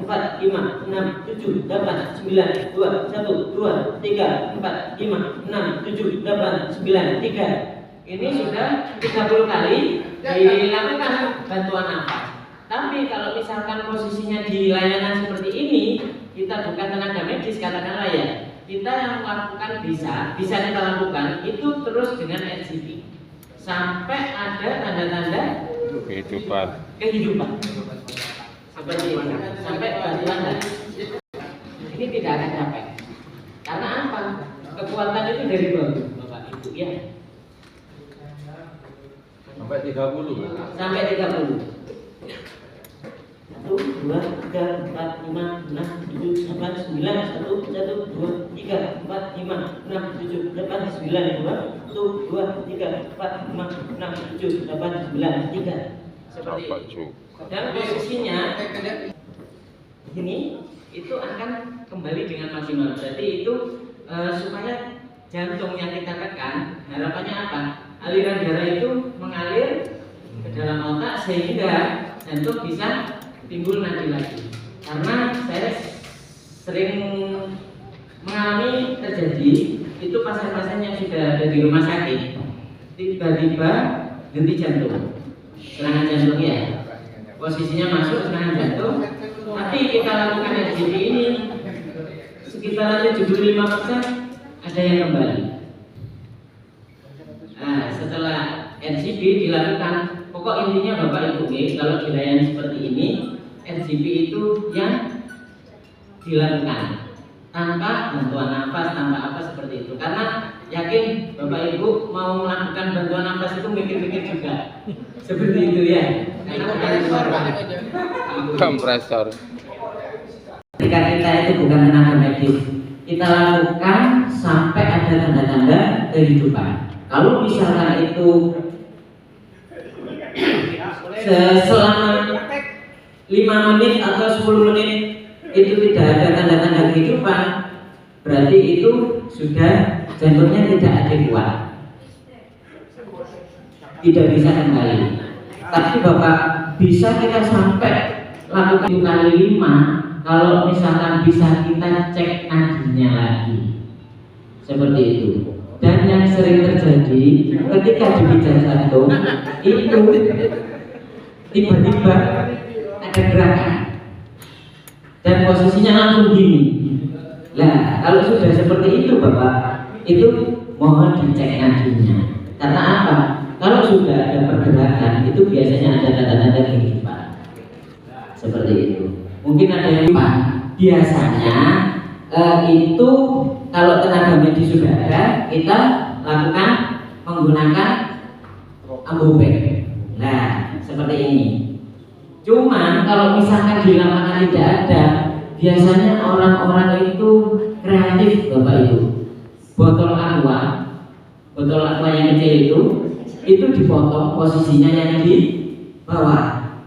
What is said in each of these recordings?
3, 4, 5, 6, 7, 8, 9, 2, 1, 2, 3, 4, 5, 6, 7, 8, 9, 3. Ini sudah 30 kali dilakukan bantuan nafas. Tapi kalau misalkan posisinya di layanan seperti ini, kita bukan tenaga medis katakanlah ya, kita yang melakukan bisa kita lakukan itu terus dengan RCP sampai ada tanda-tanda kehidupan seperti ini, sampai bantuan habis. Ini tidak akan capek. Karena apa? Kekuatan itu dari bawah, Bapak Ibu ya. Sampai 30. Sampai 30. 2, 3, 4, 5, 6, 7, 8, 9, 1, 1, 2, 3, 4, 5, 6, 7, 8, 9, 2, 2, 3, 4, 5, 6, 7, 8, 9, 3. Seperti itu. Dan posisinya ini itu akan kembali dengan maksimal. Jadi itu supaya jantung yang kita tekan, harapannya apa? Aliran darah itu mengalir ke dalam otak sehingga jantung bisa timbul nadi lagi. Karena saya sering mengalami terjadi itu pasien-pasien yang sudah ada di rumah sakit tiba-tiba henti jantung, serangan jantung ya, posisinya masuk serangan jantung, tapi kita lakukan RGP ini sekitar 75% ada yang kembali. Nah, setelah RGP dilakukan, pokok intinya Bapak Ibu kalau dilayani seperti ini, RGP itu yang dilakukan tanpa bantuan nafas, tanpa apa seperti itu. Karena yakin Bapak Ibu mau melakukan bantuan nafas itu mikir-mikir juga seperti itu ya. Karena bukan kompresor. Ketika kita itu bukan tenaga medis, kita lakukan sampai ada tanda-tanda kehidupan. Kalau misalkan itu selama 5 menit atau 10 menit itu tidak ada tanda-tanda kehidupan, berarti itu sudah jantungnya tidak adekuat, tidak bisa kembali. Tapi Bapak bisa kita sampai lakukan kali 5 kalau misalkan bisa kita cek nadinya lagi, seperti itu. Dan yang sering terjadi ketika dipijat jantung itu tiba-tiba ada gerakan dan posisinya langsung gini. Nah, kalau sudah seperti itu Bapak, itu mohon dicek nadinya. Karena apa? Kalau sudah ada pergerakan, itu biasanya ada tanda-tanda kehidupan. Seperti itu. Mungkin ada yang lupa. Biasanya itu kalau tenaga medis sudah ada, kita lakukan menggunakan ambubek. Nah, seperti ini. Cuman kalau misalkan di lapangan tidak ada, biasanya orang-orang itu kreatif Bapak Ibu. Botol aqua yang kecil itu dipotong posisinya yang di bawah.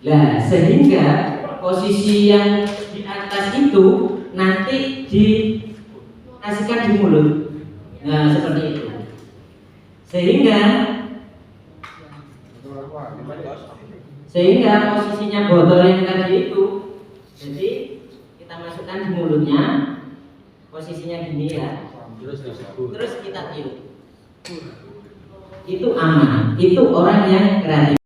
Nah, sehingga posisi yang di atas itu nanti dikasihkan di mulut. Nah, seperti itu. Sehingga posisinya botol yang tadi itu, jadi kita masukkan di mulutnya, posisinya gini ya, terus kita tiup. Itu aman. Itu orang yang kreatif.